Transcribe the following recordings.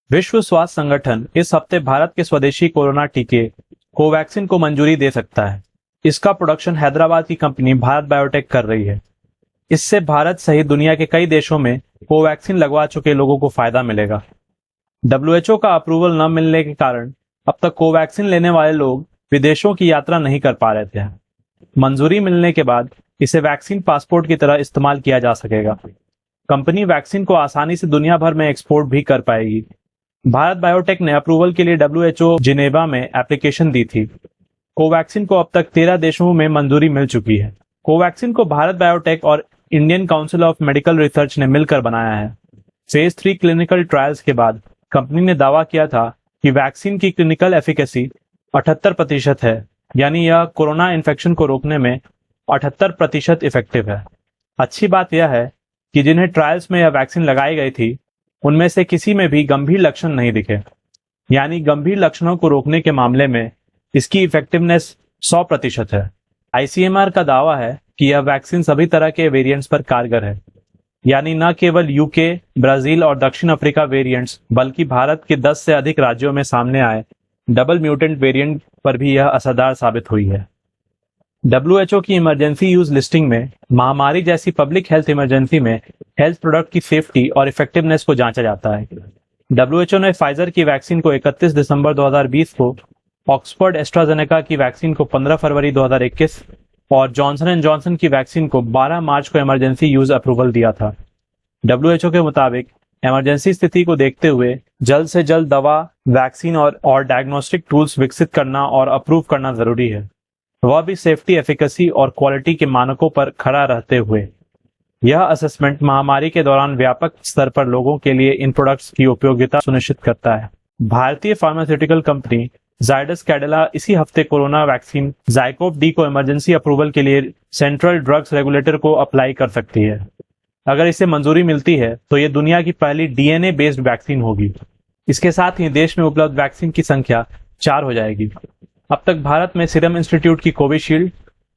विश्व स्वास्थ्य संगठन इस हफ्ते भारत के स्वदेशी कोरोना टीके कोवैक्सीन को मंजूरी दे सकता है। इसका प्रोडक्शन हैदराबाद की कंपनी भारत बायोटेक कर रही है। इससे भारत सहित दुनिया के कई देशों में कोवैक्सीन लगवा चुके लोगों को फायदा मिलेगा। डब्ल्यूएचओ का अप्रूवल न मिलने के कारण अब तक कोवैक्सीन लेने वाले लोग विदेशों की यात्रा नहीं कर पा रहे थे। मंजूरी मिलने के बाद इसे वैक्सीन पासपोर्ट की तरह इस्तेमाल किया जा सकेगा। कंपनी वैक्सीन को आसानी से दुनिया भर में एक्सपोर्ट भी कर पाएगी। भारत बायोटेक ने अप्रूवल के लिए डब्ल्यूएचओ जिनेवा में एप्लीकेशन दी थी। कोवैक्सीन को अब तक 13 देशों में मंजूरी मिल चुकी है। कोवैक्सीन को भारत बायोटेक और Indian council of medical research ने मिलकर बनाया है। फेज 3 क्लिनिकल ट्रायल्स के बाद कंपनी ने दावा किया था कि वैक्सीन की क्लिनिकल एफिकेसी 78% है, यानी यह कोरोना इन्फेक्शन को रोकने में 78% इफेक्टिव है। अच्छी बात यह है कि जिन्हें ट्रायल्स में यह वैक्सीन लगाई गई थी उनमें से किसी में भी गंभीर लक्षण नहीं दिखे, यानी गंभीर लक्षणों को रोकने के मामले में इसकी इफेक्टिवनेस 100% है। आईसीएमआर का दावा है कि यह वैक्सीन सभी तरह के वेरिएंट्स पर कारगर है, यानी न केवल यूके, ब्राजील और दक्षिण अफ्रीका वेरिएंट्स बल्कि भारत के 10 से अधिक राज्यों में सामने आए डबल म्यूटेंट वेरिएंट पर भी यह असरदार साबित हुई है। डब्ल्यूएचओ की इमरजेंसी यूज लिस्टिंग में महामारी जैसी पब्लिक हेल्थ इमरजेंसी में हेल्थ प्रोडक्ट की सेफ्टी और इफेक्टिवनेस को जांचा जाता है। डब्ल्यूएचओ ने फाइजर की वैक्सीन को 31 दिसंबर 2020 को, ऑक्सफोर्ड एस्ट्राजेनेका की वैक्सीन को 15 फरवरी 2021 और जॉनसन एंड जॉनसन की वैक्सीन को 12 मार्च को इमरजेंसी यूज अप्रूवल दिया था। डब्ल्यूएचओ के मुताबिक इमरजेंसी स्थिति को देखते हुए जल्द से जल्द दवा, वैक्सीन और डायग्नोस्टिक टूल्स विकसित करना और अप्रूव करना जरूरी है, वह भी सेफ्टी, एफिकेसी और क्वालिटी के मानकों पर खड़ा रहते हुए। यह असेसमेंट महामारी के दौरान व्यापक स्तर पर लोगों के लिए इन प्रोडक्ट्स की उपयोगिता सुनिश्चित करता है। भारतीय फार्मास्यूटिकल कंपनी जायडस कैडिला इसी हफ्ते कोरोना वैक्सीन ज़ाइकोव डी को इमरजेंसी अप्रूवल के लिए सेंट्रल ड्रग्स रेगुलेटर को अप्लाई कर सकती है। अगर इसे मंजूरी मिलती है तो ये दुनिया की पहली डीएनए बेस्ड वैक्सीन होगी। इसके साथ ही देश में उपलब्ध वैक्सीन की संख्या 4 हो जाएगी। अब तक भारत में सीरम इंस्टीट्यूट की कोविशील्ड,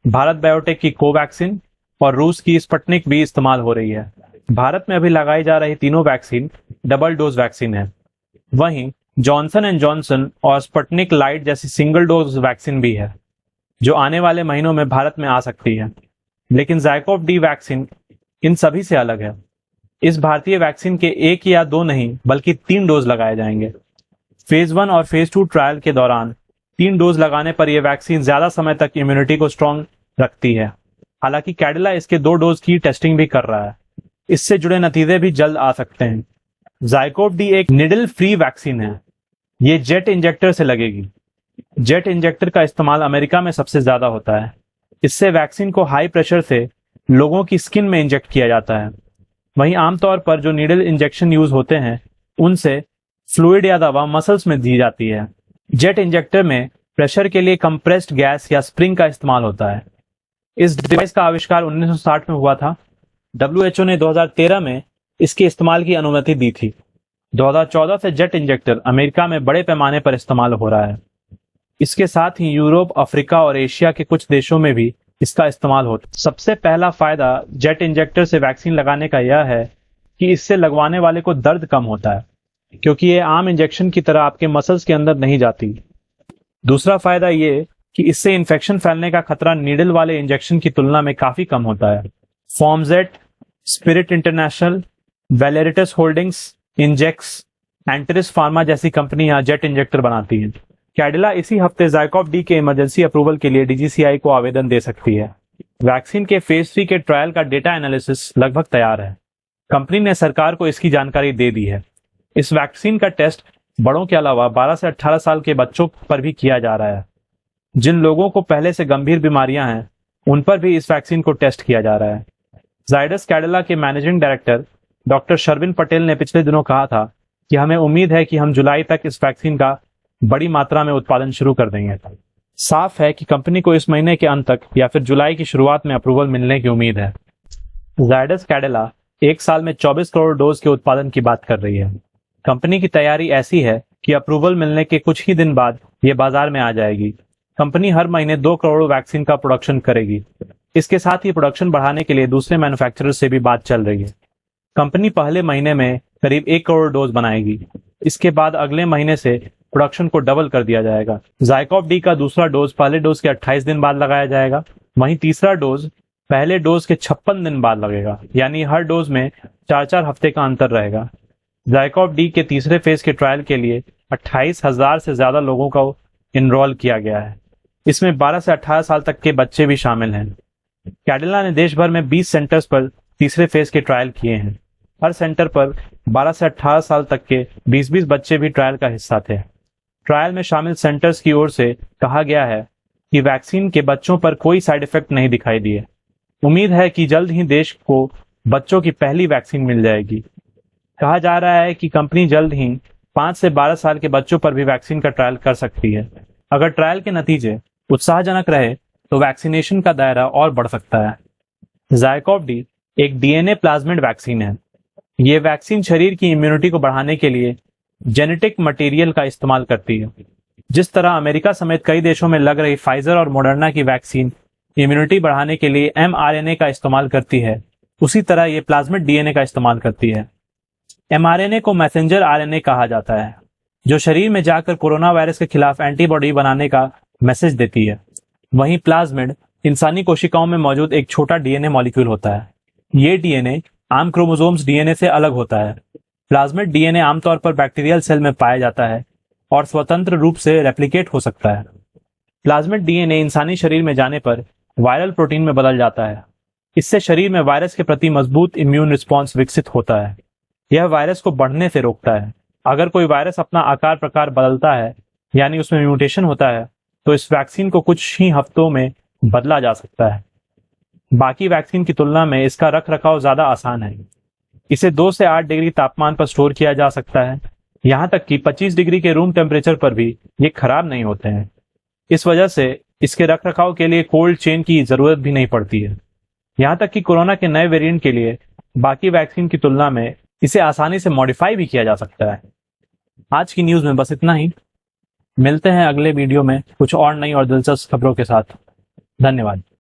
भारत बायोटेक की कोवैक्सीन और रूस की स्पुतनिक भी इस्तेमाल हो रही है। भारत में अभी लगाई जा रही तीनों वैक्सीन डबल डोज वैक्सीन है। वहीं जॉनसन एंड जॉनसन और स्पुतनिक लाइट जैसी सिंगल डोज वैक्सीन भी है, जो आने वाले महीनों में भारत में आ सकती है। लेकिन ज़ाइकोव डी वैक्सीन इन सभी से अलग है। इस भारतीय वैक्सीन के 1 या 2 नहीं बल्कि 3 डोज लगाए जाएंगे। फेज 1 और फेज 2 ट्रायल के दौरान 3 डोज लगाने पर यह वैक्सीन ज्यादा समय तक इम्यूनिटी को स्ट्रॉन्ग रखती है। हालांकि कैडिला इसके 2 डोज की टेस्टिंग भी कर रहा है। इससे जुड़े नतीजे भी जल्द आ सकते हैं। ज़ाइकोव डी एक निडल फ्री वैक्सीन है। ये जेट इंजेक्टर से लगेगी। जेट इंजेक्टर का इस्तेमाल अमेरिका में सबसे ज्यादा होता है। इससे वैक्सीन को हाई प्रेशर से लोगों की स्किन में इंजेक्ट किया जाता है। वहीं आमतौर पर जो नीडल इंजेक्शन यूज होते हैं उनसे फ्लूइड या दवा मसल्स में दी जाती है। जेट इंजेक्टर में प्रेशर के लिए कंप्रेस्ड गैस या स्प्रिंग का इस्तेमाल होता है। इस डिवाइस का आविष्कार 1960 में हुआ था। डब्ल्यूएचओ ने 2013 में इसके इस्तेमाल की अनुमति दी थी। 2014 से जेट इंजेक्टर अमेरिका में बड़े पैमाने पर इस्तेमाल हो रहा है। इसके साथ ही यूरोप, अफ्रीका और एशिया के कुछ देशों में भी इसका इस्तेमाल होता है। सबसे पहला फायदा जेट इंजेक्टर से वैक्सीन लगाने का यह है कि इससे लगवाने वाले को दर्द कम होता है, क्योंकि ये आम इंजेक्शन की तरह आपके मसल्स के अंदर नहीं जाती। दूसरा फायदा ये कि इससे इन्फेक्शन फैलने का खतरा नीडल वाले इंजेक्शन की तुलना में काफी कम होता है। PharmaJet, Spirit International, Valeritas Holdings, Injex, Antares Pharma जैसी कंपनियां जेट इंजेक्टर बनाती हैं। कैडिला इसी हफ्ते ज़ाइकोव डी के इमरजेंसी अप्रूवल के लिए डीजीसीआई को आवेदन दे सकती है। वैक्सीन के फेज 3 के ट्रायल का डेटा एनालिसिस लगभग तैयार है। कंपनी ने सरकार को इसकी जानकारी दे दी है। इस वैक्सीन का टेस्ट बड़ों के अलावा 12 से 18 साल के बच्चों पर भी किया जा रहा है। जिन लोगों को पहले से गंभीर बीमारियां हैं उन पर भी इस वैक्सीन को टेस्ट किया जा रहा है। जायडस कैडिला के managing director doctor Sherwin Patel ने पिछले दिनों कहा था कि हमें उम्मीद है कि हम जुलाई तक इस वैक्सीन का बड़ी मात्रा में उत्पादन शुरू कर देंगे। साफ है कि कंपनी को इस महीने के अंत तक या फिर जुलाई की शुरुआत में अप्रूवल मिलने की उम्मीद है। जायडस कैडिला 1 साल में 24 करोड़ डोज के उत्पादन की बात कर रही है। कंपनी की तैयारी ऐसी है कि अप्रूवल मिलने के कुछ ही दिन बाद ये बाजार में आ जाएगी। कंपनी हर महीने 2 करोड़ वैक्सीन का प्रोडक्शन करेगी। इसके साथ ही प्रोडक्शन बढ़ाने के लिए दूसरे मैन्युफैक्चरर से भी बात चल रही है। कंपनी पहले महीने में करीब 1 करोड़ डोज बनाएगी। इसके बाद अगले महीने से प्रोडक्शन को डबल कर दिया जाएगा। ज़ाइकोव डी का दूसरा डोज पहले डोज के 28 दिन बाद लगाया जाएगा, वहीं तीसरा डोज पहले डोज के 56 दिन बाद लगेगा, यानी हर डोज में 4-4 हफ्ते का अंतर रहेगा। ज़ाइकोव डी के तीसरे फेज के ट्रायल के लिए 28,000 से ज्यादा लोगों को इनरोल किया गया है। इसमें 12 से 18 साल तक के बच्चे भी शामिल हैं। कैडिला ने देश भर में 20 सेंटर्स पर तीसरे फेज के ट्रायल किए हैं। हर सेंटर पर 12 से 18 साल तक के 20-20 बच्चे भी ट्रायल का हिस्सा थे। ट्रायल में शामिल सेंटर्स की ओर से कहा गया है कि वैक्सीन के बच्चों पर कोई साइड इफेक्ट नहीं दिखाई दिए। उम्मीद है कि जल्द ही देश को बच्चों की पहली वैक्सीन मिल जाएगी। कहा जा रहा है कि कंपनी जल्द ही 5 से 12 साल के बच्चों पर भी वैक्सीन का ट्रायल कर सकती है। अगर ट्रायल के नतीजे उत्साहजनक रहे तो वैक्सीनेशन का दायरा और बढ़ सकता है। ज़ाइकोव डी एक डीएनए प्लाज्मिड वैक्सीन है। ये वैक्सीन शरीर की इम्यूनिटी को बढ़ाने के लिए जेनेटिक मटेरियल का इस्तेमाल करती है। जिस तरह अमेरिका समेत कई देशों में लग रही फाइजर और मॉडर्ना की वैक्सीन इम्यूनिटी बढ़ाने के लिए mRNA का इस्तेमाल करती है, उसी तरह ये प्लाज्मिड डीएनए का इस्तेमाल करती है। mRNA को मैसेंजर आरएनए कहा जाता है, जो शरीर में जाकर कोरोना वायरस के खिलाफ एंटीबॉडी बनाने का मैसेज देती है। वहीं प्लाज्मिड इंसानी कोशिकाओं में मौजूद एक छोटा डीएनए मॉलिक्यूल होता है। ये डीएनए आम क्रोमोसोम्स डीएनए से अलग होता है। प्लाज्मिड डीएनए आमतौर पर बैक्टीरियल सेल में पाया जाता है और स्वतंत्र रूप से रेप्लिकेट हो सकता है। प्लाज्मिड डीएनए इंसानी शरीर में जाने पर वायरल प्रोटीन में बदल जाता है। इससे शरीर में वायरस के प्रति मजबूत इम्यून रिस्पॉन्स विकसित होता है। यह वायरस को बढ़ने से रोकता है। अगर कोई वायरस अपना आकार प्रकार बदलता है, यानी उसमें म्यूटेशन होता है, तो इस वैक्सीन को कुछ ही हफ्तों में बदला जा सकता है। बाकी वैक्सीन की तुलना में इसका रखरखाव ज्यादा आसान है। इसे 2 से 8 डिग्री तापमान पर स्टोर किया जा सकता है। यहाँ तक कि 25 डिग्री के रूम टेम्परेचर पर भी ये खराब नहीं होते हैं। इस वजह से इसके रखरखाव के लिए कोल्ड चेन की जरूरत भी नहीं पड़ती है। यहाँ तक कि कोरोना के नए वेरिएंट के लिए बाकी वैक्सीन की तुलना में इसे आसानी से मॉडिफाई भी किया जा सकता है। आज की न्यूज में बस इतना ही। मिलते हैं अगले वीडियो में कुछ और नई और दिलचस्प खबरों के साथ। धन्यवाद।